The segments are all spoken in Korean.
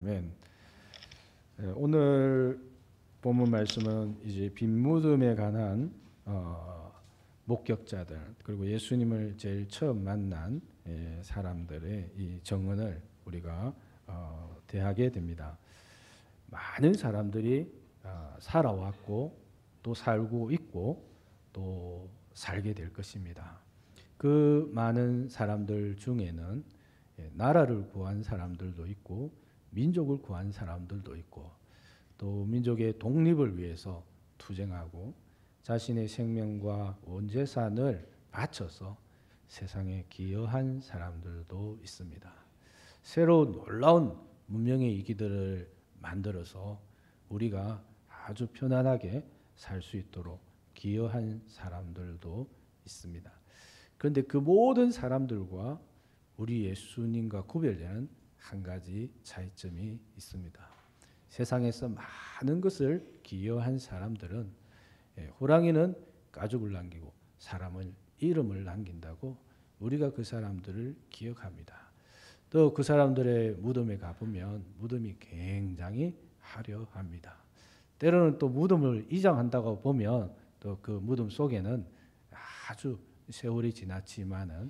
아멘. 오늘 본문 말씀은 이제 빈 무덤에 관한 목격자들 그리고 예수님을 제일 처음 만난 사람들의 이 정언을 우리가 대하게 됩니다. 많은 사람들이 살아왔고 또 살고 있고 또 살게 될 것입니다. 그 많은 사람들 중에는 나라를 구한 사람들도 있고 민족을 구한 사람들도 있고 또 민족의 독립을 위해서 투쟁하고 자신의 생명과 온 재산을 바쳐서 세상에 기여한 사람들도 있습니다. 새로운 놀라운 문명의 이기들을 만들어서 우리가 아주 편안하게 살 수 있도록 기여한 사람들도 있습니다. 그런데 그 모든 사람들과 우리 예수님과 구별되는 한 가지 차이점이 있습니다. 세상에서 많은 것을 기여한 사람들은 호랑이는 가죽을 남기고 사람은 이름을 남긴다고 우리가 그 사람들을 기억합니다. 또 그 사람들의 무덤에 가보면 무덤이 굉장히 화려합니다. 때로는 또 무덤을 이장한다고 보면 또 그 무덤 속에는 아주 세월이 지났지만은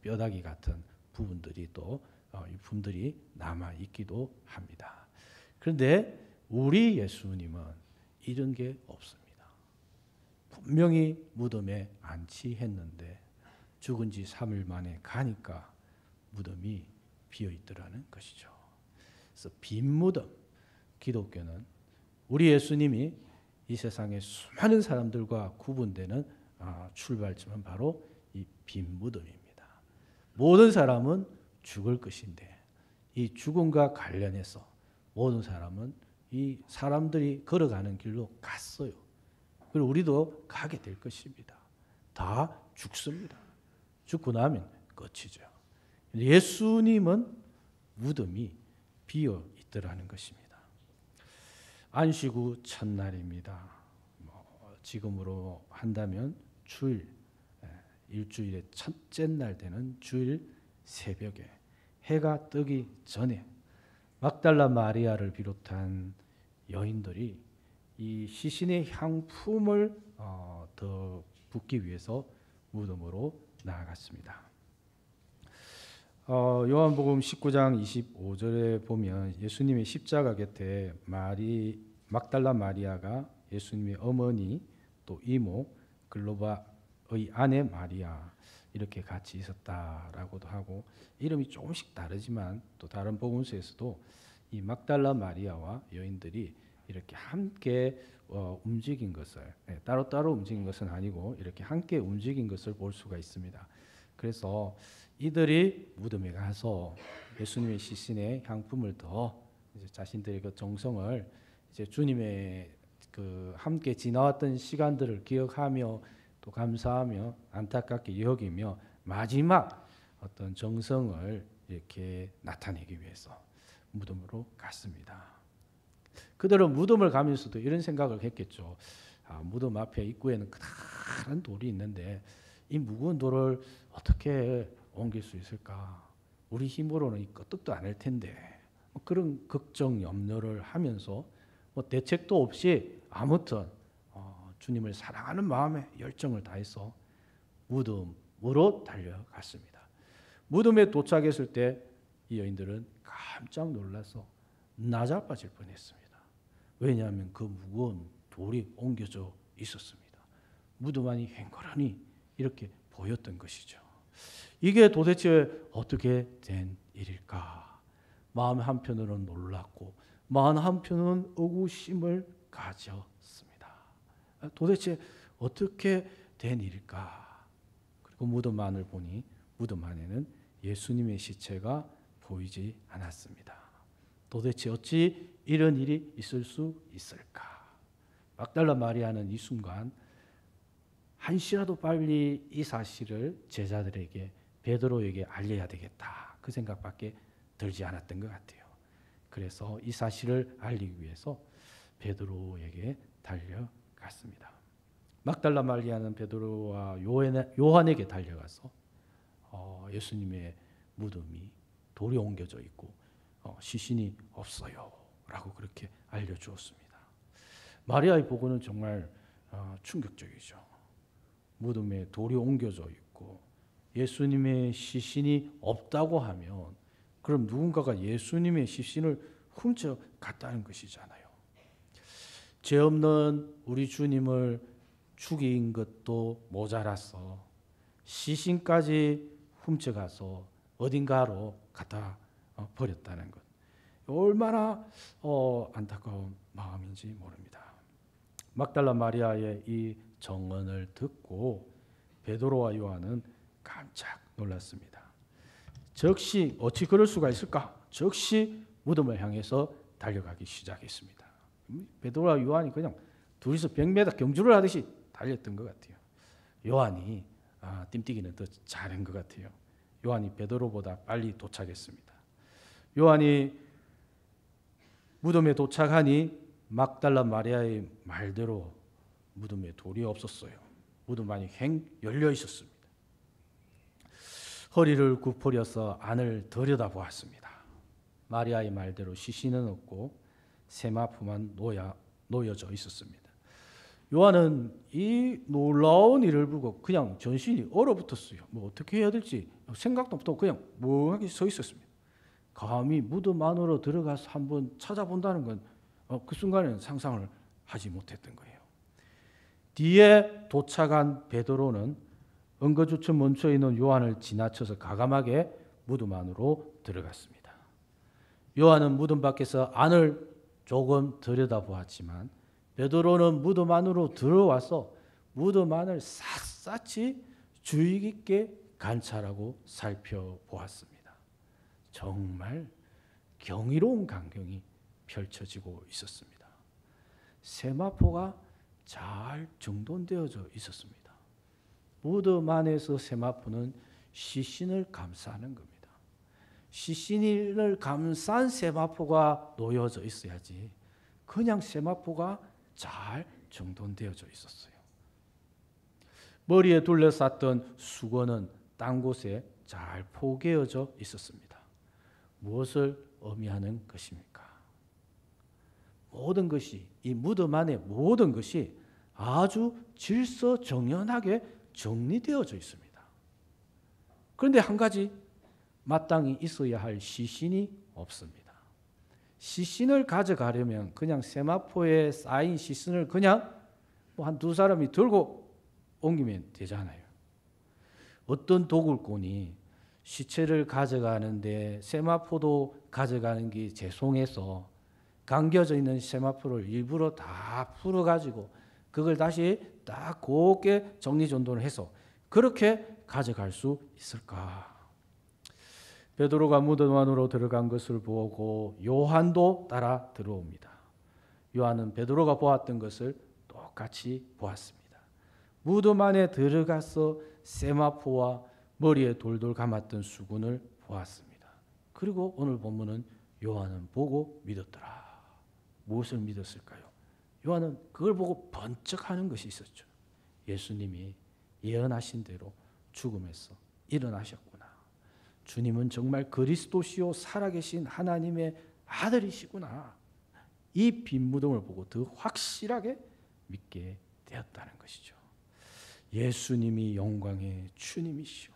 뼈다귀 같은 부분들이 또 유품들이 남아 있기도 합니다. 그런데 우리 예수님은 이런 게 없습니다. 분명히 무덤에 안치했는데 죽은 지 3일 만에 가니까 무덤이 비어 있더라는 것이죠. 그래서 빈 무덤, 기독교는 우리 예수님이 이 세상의 수많은 사람들과 구분되는 출발점은 바로 이 빈 무덤입니다. 모든 사람은 죽을 것인데 이 죽음과 관련해서 모든 사람은 이 사람들이 걸어가는 길로 갔어요. 그리고 우리도 가게 될 것입니다. 다 죽습니다. 죽고 나면 끝이죠. 예수님은 무덤이 비어 있더라는 것입니다. 안식 후 첫날입니다. 지금으로 한다면 주일, 일주일의 첫째 날 되는 주일 새벽에 해가 뜨기 전에 막달라 마리아를 비롯한 여인들이 이 시신의 향품을 더 붓기 위해서 무덤으로 나아갔습니다. 요한복음 19장 25절에 보면 예수님의 십자가 곁에 막달라 마리아가 예수님의 어머니 또 이모 글로바의 아내 마리아 이렇게 같이 있었다라고도 하고 이름이 조금씩 다르지만 또 다른 복음서에서도 이 막달라 마리아와 여인들이 이렇게 함께 움직인 것을 따로따로 움직인 것은 아니고 이렇게 함께 움직인 것을 볼 수가 있습니다. 그래서 이들이 무덤에 가서 예수님의 시신에 향품을 더 이제 자신들의 그 정성을 이제 주님의 그 함께 지나왔던 시간들을 기억하며 또 감사하며 안타깝게 여기며 마지막 어떤 정성을 이렇게 나타내기 위해서 무덤으로 갔습니다. 그들은 무덤을 가면서도 이런 생각을 했겠죠. 무덤 앞에 입구에는 커다란 돌이 있는데 이 무거운 돌을 어떻게 옮길 수 있을까? 우리 힘으로는 끄떡도 안 할 텐데 그런 걱정 염려를 하면서 대책도 없이 아무튼 주님을 사랑하는 마음에 열정을 다해서 무덤으로 달려갔습니다. 무덤에 도착했을 때 이 여인들은 깜짝 놀라서 나자빠질 뻔했습니다. 왜냐하면 그 무거운 돌이 옮겨져 있었습니다. 무덤 안이 횡거하니 이렇게 보였던 것이죠. 이게 도대체 어떻게 된 일일까? 마음 한편으로는 놀랐고 마음 한편으로는 의구심을 가졌습니다. 도대체 어떻게 된 일일까? 그리고 무덤 안을 보니 무덤 안에는 예수님의 시체가 보이지 않았습니다. 도대체 어찌 이런 일이 있을 수 있을까? 막달라 마리아는 이 순간 한시라도 빨리 이 사실을 제자들에게 베드로에게 알려야 되겠다. 그 생각밖에 들지 않았던 것 같아요. 그래서 이 사실을 알리기 위해서 베드로에게 달려갔습니다. 막달라 마리아는 베드로와 요한에게 달려가서 예수님의 무덤이 돌이 옮겨져 있고 시신이 없어요 라고 그렇게 알려주었습니다. 마리아의 보고는 정말 충격적이죠. 무덤에 돌이 옮겨져 있고 예수님의 시신이 없다고 하면 그럼 누군가가 예수님의 시신을 훔쳐갔다는 것이잖아요. 죄 없는 우리 주님을 죽인 것도 모자라서 시신까지 훔쳐가서 어딘가로 갖다 버렸다는 것. 얼마나 안타까운 마음인지 모릅니다. 막달라 마리아의 이 정언을 듣고 베드로와 요한은 깜짝 놀랐습니다. 즉시 어찌 그럴 수가 있을까? 즉시 무덤을 향해서 달려가기 시작했습니다. 베드로와 요한이 그냥 둘이서 100m 경주를 하듯이 달렸던 것 같아요. 요한이 띵뛰기는 더 잘한 것 같아요. 요한이 베드로보다 빨리 도착했습니다. 요한이 무덤에 도착하니 막달라 마리아의 말대로 무덤에 돌이 없었어요. 무덤 안이 열려 있었습니다. 허리를 굽어려서 안을 들여다보았습니다. 마리아의 말대로 시신은 없고 세마포만 놓여져 있었습니다. 요한은 이 놀라운 일을 보고 그냥 전신이 얼어붙었어요. 뭐 어떻게 해야 될지 생각도 없고 그냥 멍하게 서 있었습니다. 감히 무덤 안으로 들어가서 한번 찾아본다는 건 그 순간에는 상상을 하지 못했던 거예요. 뒤에 도착한 베드로는 은거주처 멈춰 있는 요한을 지나쳐서 과감하게 무덤 안으로 들어갔습니다. 요한은 무덤 밖에서 안을 조금 들여다보았지만 베드로는 무덤 안으로 들어와서 무덤 안을 샅샅이 주의 깊게 관찰하고 살펴보았습니다. 정말 경이로운 광경이 펼쳐지고 있었습니다. 세마포가 잘 정돈되어져 있었습니다. 무덤 안에서 세마포는 시신을 감싸는 겁니다. 시신을 감싼 세마포가 놓여져 있어야지 그냥 세마포가 잘 정돈되어져 있었어요. 머리에 둘러쌌던 수건은 딴 곳에 잘 포개어져 있었습니다. 무엇을 의미하는 것입니까? 모든 것이 이 무덤 안에 모든 것이 아주 질서정연하게 정리되어져 있습니다. 그런데 한 가지 마땅히 있어야 할 시신이 없습니다. 시신을 가져가려면 그냥 세마포에 쌓인 시신을 그냥 한두 사람이 들고 옮기면 되잖아요. 어떤 도굴꾼이 시체를 가져가는데 세마포도 가져가는 게 죄송해서 감겨져 있는 세마포를 일부러 다 풀어가지고 그걸 다시 딱 곱게 정리전돈을 해서 그렇게 가져갈 수 있을까? 베드로가 무덤 안으로 들어간 것을 보고 요한도 따라 들어옵니다. 요한은 베드로가 보았던 것을 똑같이 보았습니다. 무덤 안에 들어가서 세마포와 머리에 돌돌 감았던 수군을 보았습니다. 그리고 오늘 본문은 요한은 보고 믿었더라. 무엇을 믿었을까요? 요한은 그걸 보고 번쩍하는 것이 있었죠. 예수님이 예언하신 대로 죽음에서 일어나셨구나. 주님은 정말 그리스도시요 살아계신 하나님의 아들이시구나. 이 빈 무덤을 보고 더 확실하게 믿게 되었다는 것이죠. 예수님이 영광의 주님이시오.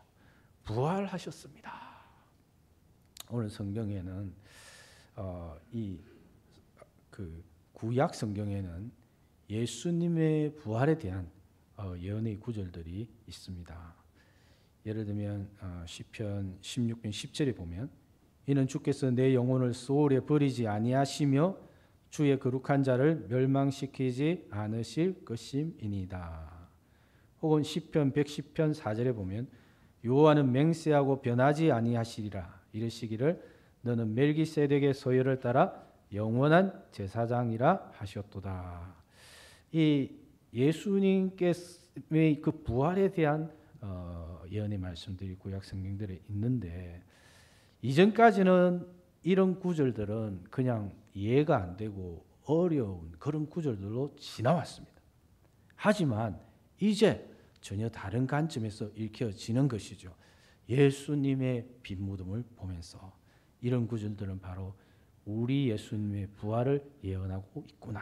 부활하셨습니다. 오늘 성경에는 구약 성경에는 예수님의 부활에 대한 예언의 구절들이 있습니다. 예를 들면 시편 16편 10절에 보면 이는 주께서 내 영혼을 소홀에 버리지 아니하시며 주의 거룩한 자를 멸망시키지 않으실 것임이니이다. 혹은 시편 110편 4절에 보면 여호와는 맹세하고 변하지 아니하시리라 이르시기를 너는 멜기세덱의 소열을 따라 영원한 제사장이라 하셨도다. 이 예수님께서의 그 부활에 대한 예언의 말씀들이 구약 성경들에 있는데 이전까지는 이런 구절들은 그냥 이해가 안 되고 어려운 그런 구절들로 지나왔습니다. 하지만 이제 전혀 다른 관점에서 읽혀지는 것이죠. 예수님의 빈 무덤을 보면서 이런 구절들은 바로 우리 예수님의 부활을 예언하고 있구나.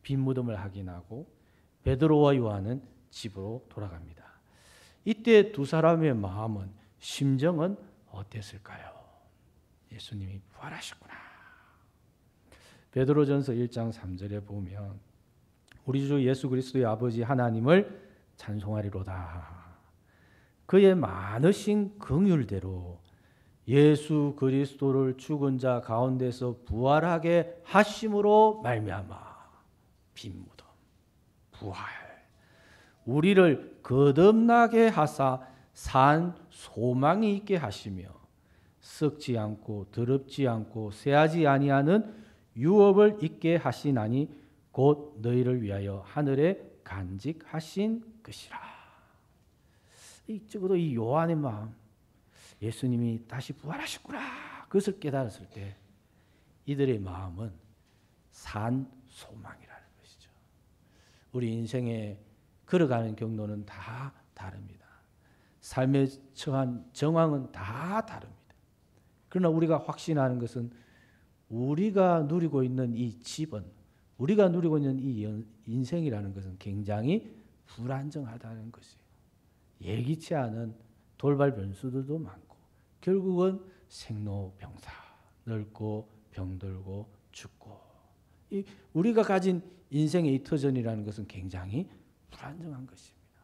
빈 무덤을 확인하고 베드로와 요한은 집으로 돌아갑니다. 이때 두 사람의 마음은, 심정은 어땠을까요? 예수님이 부활하셨구나. 베드로전서 1장 3절에 보면 우리 주 예수 그리스도의 아버지 하나님을 찬송하리로다. 그의 많으신 긍휼대로 예수 그리스도를 죽은 자 가운데서 부활하게 하심으로 말미암아 빈 무덤, 부활, 우리를 거듭나게 하사 산 소망이 있게 하시며 썩지 않고 더럽지 않고 쇠하지 아니하는 유업을 있게 하시나니 곧 너희를 위하여 하늘에 간직하신 것이라. 적어도 이 요한의 마음, 예수님이 다시 부활하셨구나, 그것을 깨달았을 때 이들의 마음은 산 소망이라는 것이죠. 우리 인생에 걸어가는 경로는 다 다릅니다. 삶에 처한 정황은 다 다릅니다. 그러나 우리가 확신하는 것은 우리가 누리고 있는 이 집은, 우리가 누리고 있는 이 인생이라는 것은 굉장히 불안정하다는 것이에요. 예기치 않은 돌발 변수들도 많고 결국은 생로병사, 늙고 병들고 죽고, 우리가 가진 인생의 이 터전이라는 것은 굉장히 불안정한 것입니다.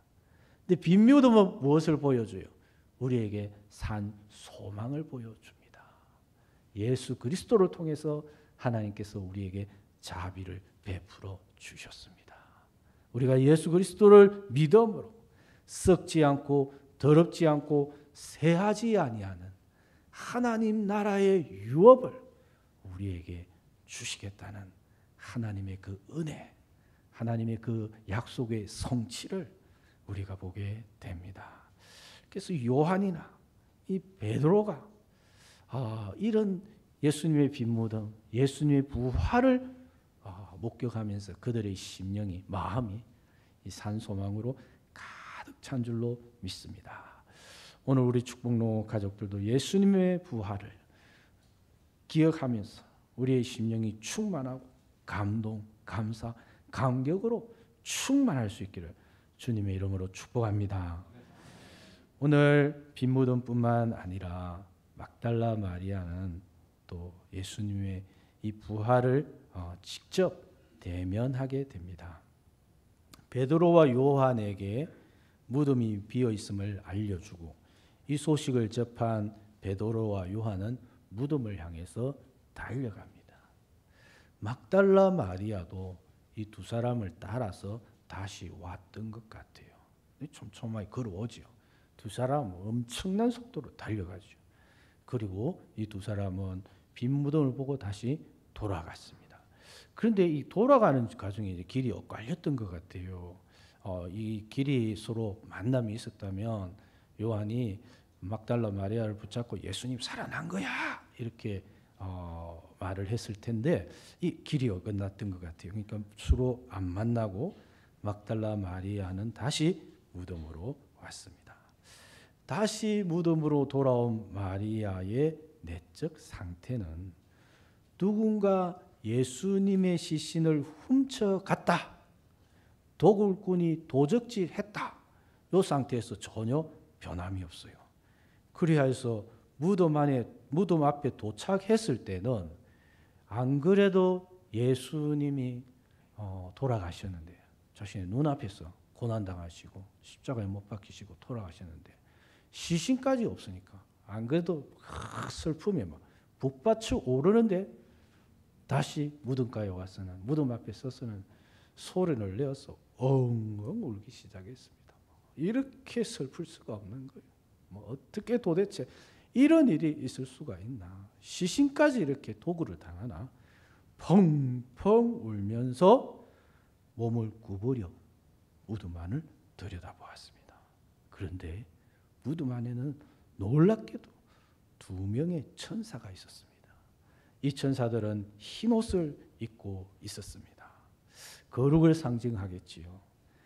근데 빈 무덤은 무엇을 보여줘요? 우리에게 산 소망을 보여줍니다. 예수 그리스도를 통해서 하나님께서 우리에게 자비를 베풀어 주셨습니다. 우리가 예수 그리스도를 믿음으로 썩지 않고 더럽지 않고 쇠하지 아니하는 하나님 나라의 유업을 우리에게 주시겠다는 하나님의 그 은혜, 하나님의 그 약속의 성취를 우리가 보게 됩니다. 그래서 요한이나 이 베드로가 이런 예수님의 빈 무덤, 예수님의 부활을 목격하면서 그들의 심령이, 마음이 이 산소망으로 가득 찬 줄로 믿습니다. 오늘 우리 축복로 가족들도 예수님의 부활을 기억하면서 우리의 심령이 충만하고 감동, 감사, 감격으로 충만할 수 있기를 주님의 이름으로 축복합니다. 오늘 빈 무덤뿐만 아니라 막달라 마리아는 또 예수님의 이 부활을 직접 대면하게 됩니다. 베드로와 요한에게 무덤이 비어 있음을 알려주고 이 소식을 접한 베드로와 요한은 무덤을 향해서 달려갑니다. 막달라 마리아도 이 두 사람을 따라서 다시 왔던 것 같아요. 촘촘하게 걸어오죠. 두 사람은 엄청난 속도로 달려가죠. 그리고 이 두 사람은 빈 무덤을 보고 다시 돌아갔습니다. 그런데 이 돌아가는 과정에 이제 길이 엇갈렸던 것 같아요. 이 길이 서로 만남이 있었다면 요한이 막달라 마리아를 붙잡고 예수님 살아난 거야 이렇게 말을 했을 텐데 이 길이 어긋났던 것 같아요. 그러니까 서로 안 만나고 막달라 마리아는 다시 무덤으로 왔습니다. 다시 무덤으로 돌아온 마리아의 내적 상태는 누군가 예수님의 시신을 훔쳐갔다, 도굴꾼이 도적질했다, 이 상태에서 전혀 변함이 없어요. 그리하여서 무덤 앞에 도착했을 때는 안 그래도 예수님이 돌아가셨는데, 자신의 눈앞에서 고난당하시고 십자가에 못 박히시고 돌아가셨는데 시신까지 없으니까 안 그래도 슬픔에 막 북받쳐 오르는데 다시 무덤가에 와서는, 무덤 앞에 서서는 소리를 내어서 엉엉 울기 시작했습니다. 이렇게 슬플 수가 없는 거예요. 어떻게 도대체 이런 일이 있을 수가 있나? 시신까지 이렇게 도구를 당하나? 펑펑 울면서 몸을 구부려 무덤 안을 들여다보았습니다. 그런데 무덤 안에는 놀랍게도 2명의 천사가 있었습니다. 이 천사들은 흰 옷을 입고 있었습니다. 거룩을 상징하겠지요.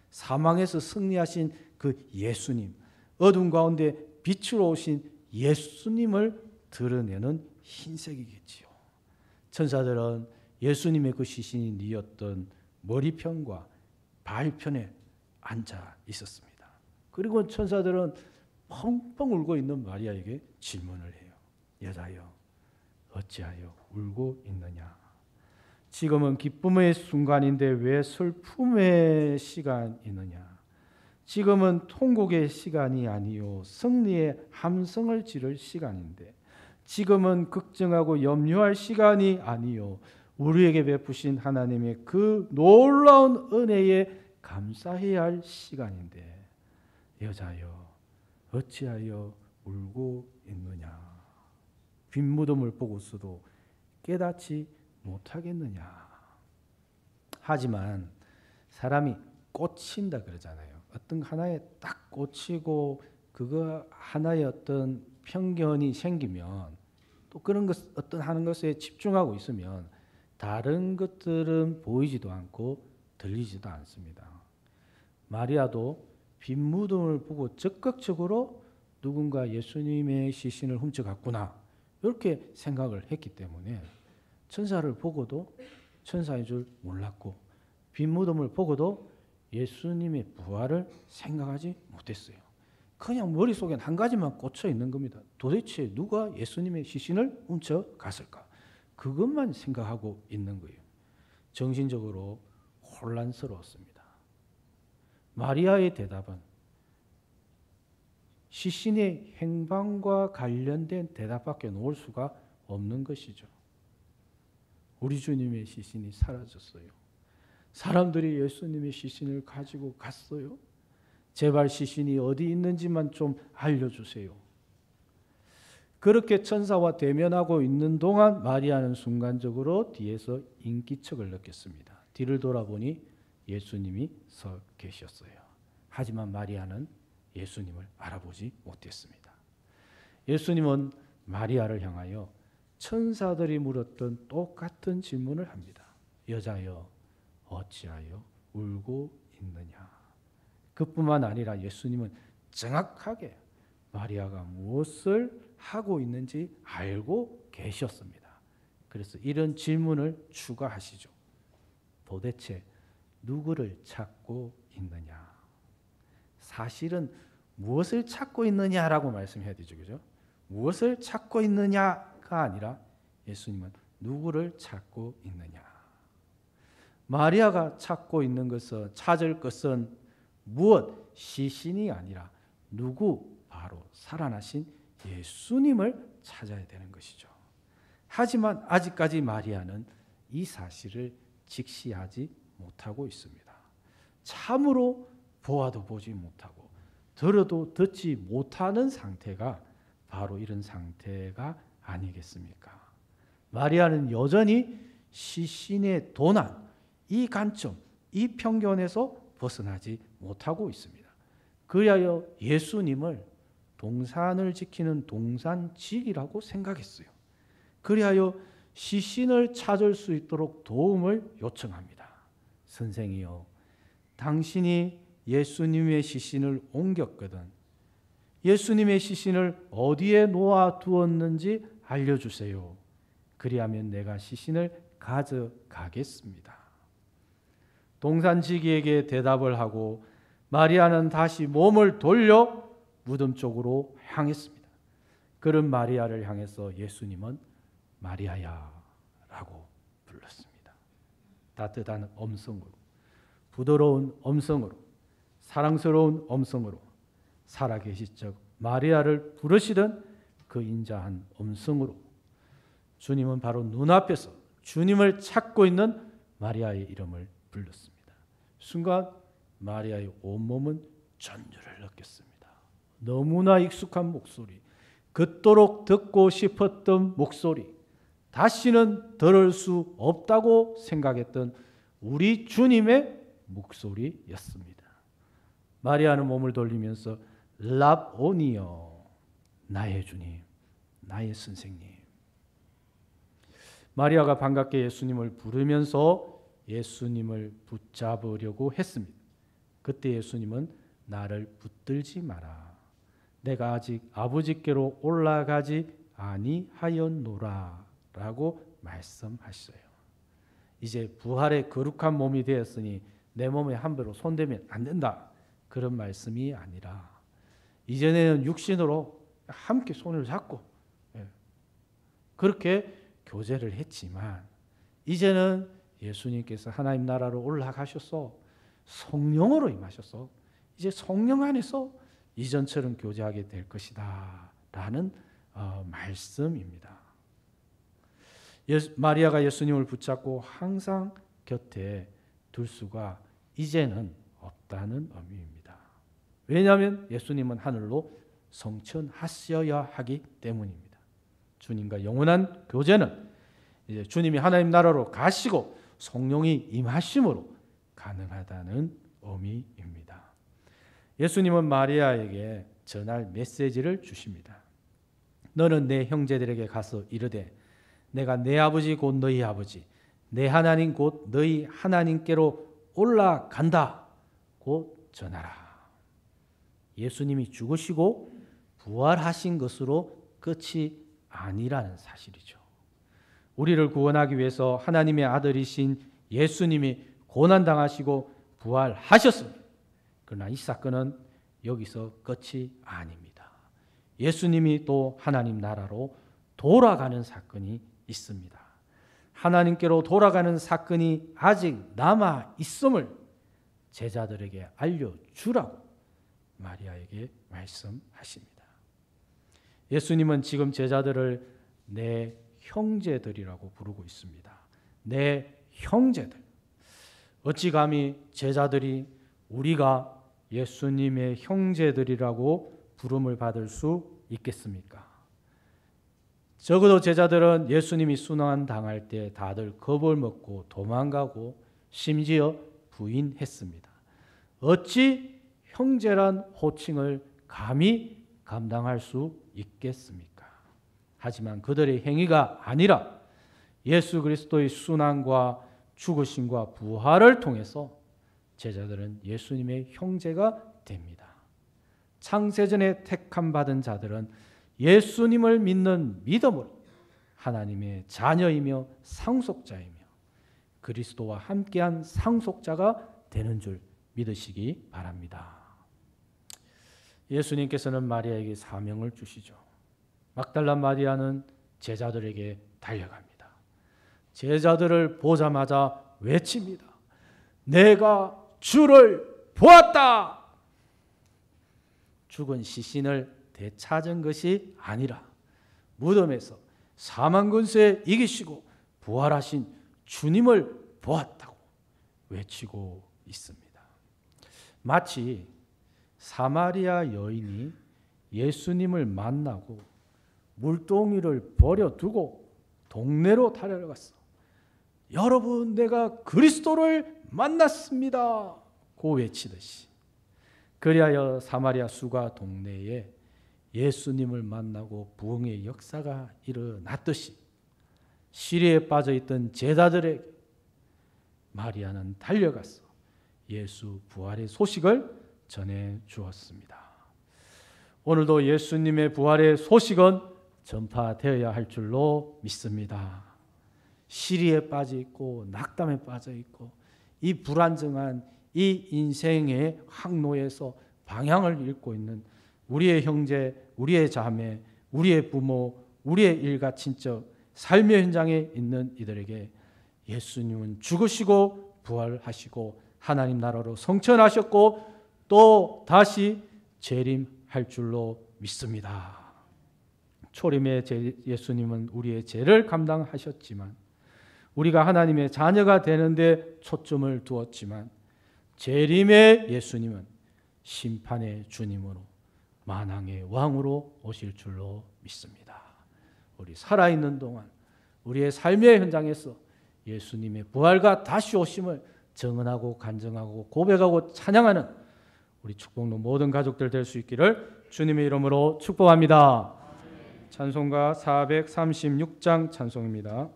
사망에서 승리하신 그 예수님, 어둠 가운데 빛으로 오신 예수님을 드러내는 흰색이겠지요. 천사들은 예수님의 그 시신이 뉘었던 머리편과 발편에 앉아 있었습니다. 그리고 천사들은 펑펑 울고 있는 마리아에게 질문을 해요. 여자여, 어찌하여 울고 있느냐? 지금은 기쁨의 순간인데 왜 슬픔의 시간이느냐? 지금은 통곡의 시간이 아니요 승리의 함성을 지를 시간인데, 지금은 걱정하고 염려할 시간이 아니요 우리에게 베푸신 하나님의 그 놀라운 은혜에 감사해야 할 시간인데, 여자여 어찌하여 울고 있느냐? 빈 무덤을 보고서도 깨닫지 못하겠느냐? 하지만 사람이 꽂힌다 그러잖아요. 어떤 하나에 딱 꽂히고 그거 하나의 어떤 편견이 생기면, 또 그런 것 어떤 하는 것에 집중하고 있으면 다른 것들은 보이지도 않고 들리지도 않습니다. 마리아도 빈 무덤을 보고 적극적으로 누군가 예수님의 시신을 훔쳐갔구나 이렇게 생각을 했기 때문에 천사를 보고도 천사인 줄 몰랐고, 빈 무덤을 보고도 예수님의 부활을 생각하지 못했어요. 그냥 머릿속엔 한 가지만 꽂혀 있는 겁니다. 도대체 누가 예수님의 시신을 훔쳐갔을까? 그것만 생각하고 있는 거예요. 정신적으로 혼란스러웠습니다. 마리아의 대답은 시신의 행방과 관련된 대답밖에 놓을 수가 없는 것이죠. 우리 주님의 시신이 사라졌어요. 사람들이 예수님의 시신을 가지고 갔어요. 제발 시신이 어디 있는지만 좀 알려주세요. 그렇게 천사와 대면하고 있는 동안 마리아는 순간적으로 뒤에서 인기척을 느꼈습니다. 뒤를 돌아보니 예수님이 서 계셨어요. 하지만 마리아는 예수님을 알아보지 못했습니다. 예수님은 마리아를 향하여 천사들이 물었던 똑같은 질문을 합니다. 여자여, 어찌하여 울고 있느냐? 그뿐만 아니라 예수님은 정확하게 마리아가 무엇을 하고 있는지 알고 계셨습니다. 그래서 이런 질문을 추가하시죠. 도대체 누구를 찾고 있느냐? 사실은 무엇을 찾고 있느냐라고 말씀해야 되죠. 그죠? 무엇을 찾고 있느냐가 아니라 예수님은 누구를 찾고 있느냐. 마리아가 찾고 있는 것은, 찾을 것은 무엇? 시신이 아니라 누구? 바로 살아나신 예수님을 찾아야 되는 것이죠. 하지만 아직까지 마리아는 이 사실을 직시하지 못하고 있습니다. 참으로 보아도 보지 못하고 들어도 듣지 못하는 상태가 바로 이런 상태가 아니겠습니까? 마리아는 여전히 시신의 도난, 이 관점, 이 편견에서 벗어나지 못하고 있습니다. 그리하여 예수님을 동산을 지키는 동산직이라고 생각했어요. 그리하여 시신을 찾을 수 있도록 도움을 요청합니다. 선생이여, 당신이 예수님의 시신을 옮겼거든 예수님의 시신을 어디에 놓아 두었는지 알려주세요. 그리하면 내가 시신을 가져가겠습니다. 동산지기에게 대답을 하고 마리아는 다시 몸을 돌려 무덤 쪽으로 향했습니다. 그런 마리아를 향해서 예수님은 마리아야 라고 불렀습니다. 따뜻한 음성으로, 부드러운 음성으로, 사랑스러운 음성으로 살아계시적 마리아를 부르시던 그 인자한 음성으로 주님은 바로 눈앞에서 주님을 찾고 있는 마리아의 이름을 불렀습니다. 순간 마리아의 온몸은 전율을 느꼈습니다. 너무나 익숙한 목소리, 그토록 듣고 싶었던 목소리, 다시는 들을 수 없다고 생각했던 우리 주님의 목소리였습니다. 마리아는 몸을 돌리면서 랍오니여, 나의 주님, 나의 선생님. 마리아가 반갑게 예수님을 부르면서 예수님을 붙잡으려고 했습니다. 그때 예수님은 나를 붙들지 마라. 내가 아직 아버지께로 올라가지 아니하였노라 라고 말씀하셨어요. 이제 부활의 거룩한 몸이 되었으니 내 몸에 함부로 손대면 안 된다. 그런 말씀이 아니라 이전에는 육신으로 함께 손을 잡고 그렇게 교제를 했지만 이제는 예수님께서 하나님 나라로 올라가셔서 성령으로 임하셔서 이제 성령 안에서 이전처럼 교제하게 될 것이다 라는 말씀입니다. 마리아가 예수님을 붙잡고 항상 곁에 둘 수가 이제는 없다는 의미입니다. 왜냐하면 예수님은 하늘로 성천하셔야 하기 때문입니다. 주님과 영원한 교제는 이제 주님이 하나님 나라로 가시고 성령이 임하심으로 가능하다는 의미입니다. 예수님은 마리아에게 전할 메시지를 주십니다. 너는 내 형제들에게 가서 이르되 내가 내 아버지 곧 너희 아버지 내 하나님 곧 너희 하나님께로 올라간다 곧 전하라. 예수님이 죽으시고 부활하신 것으로 끝이 아니라는 사실이죠. 우리를 구원하기 위해서 하나님의 아들이신 예수님이 고난당하시고 부활하셨습니다. 그러나 이 사건은 여기서 끝이 아닙니다. 예수님이 또 하나님 나라로 돌아가는 사건이 있습니다. 하나님께로 돌아가는 사건이 아직 남아 있음을 제자들에게 알려주라고 마리아에게 말씀하십니다. 예수님은 지금 제자들을 내 형제들이라고 부르고 있습니다. 내 형제들. 어찌 감히 제자들이 우리가 예수님의 형제들이라고 부름을 받을 수 있겠습니까? 적어도 제자들은 예수님이 순환 당할 때 다들 겁을 먹고 도망가고 심지어 부인했습니다. 어찌 형제란 호칭을 감히 감당할 수 있겠습니까? 하지만 그들의 행위가 아니라 예수 그리스도의 순환과 죽으심과 부활을 통해서 제자들은 예수님의 형제가 됩니다. 창세전에 택함 받은 자들은 예수님을 믿는 믿음으로 하나님의 자녀이며 상속자이며 그리스도와 함께한 상속자가 되는 줄 믿으시기 바랍니다. 예수님께서는 마리아에게 사명을 주시죠. 막달라 마리아는 제자들에게 달려갑니다. 제자들을 보자마자 외칩니다. 내가 주를 보았다. 죽은 시신을 되찾은 것이 아니라 무덤에서 사망 권세 이기시고 부활하신 주님을 보았다고 외치고 있습니다. 마치 사마리아 여인이 예수님을 만나고 물동이를 버려두고 동네로 달려갔어. 여러분, 내가 그리스도를 만났습니다. 고 외치듯이 그리하여 사마리아 수가 동네에 예수님을 만나고 부흥의 역사가 일어났듯이 시리에 빠져있던 제자들에게 마리아는 달려가서 예수 부활의 소식을 전해 주었습니다. 오늘도 예수님의 부활의 소식은 전파되어야 할 줄로 믿습니다. 시리에 빠져 있고 낙담에 빠져 있고 이 불안정한 이 인생의 항로에서 방향을 잃고 있는 우리의 형제, 우리의 자매, 우리의 부모, 우리의 일가 친척, 삶의 현장에 있는 이들에게 예수님은 죽으시고 부활하시고 하나님 나라로 성천하셨고 또 다시 재림할 줄로 믿습니다. 초림의 예수님은 우리의 죄를 감당하셨지만 우리가 하나님의 자녀가 되는데 초점을 두었지만 재림의 예수님은 심판의 주님으로 만왕의 왕으로 오실 줄로 믿습니다. 우리 살아있는 동안 우리의 삶의 현장에서 예수님의 부활과 다시 오심을 증언하고 간증하고 고백하고 찬양하는 우리 축복로 모든 가족들 될 수 있기를 주님의 이름으로 축복합니다. 찬송가 436장 찬송입니다.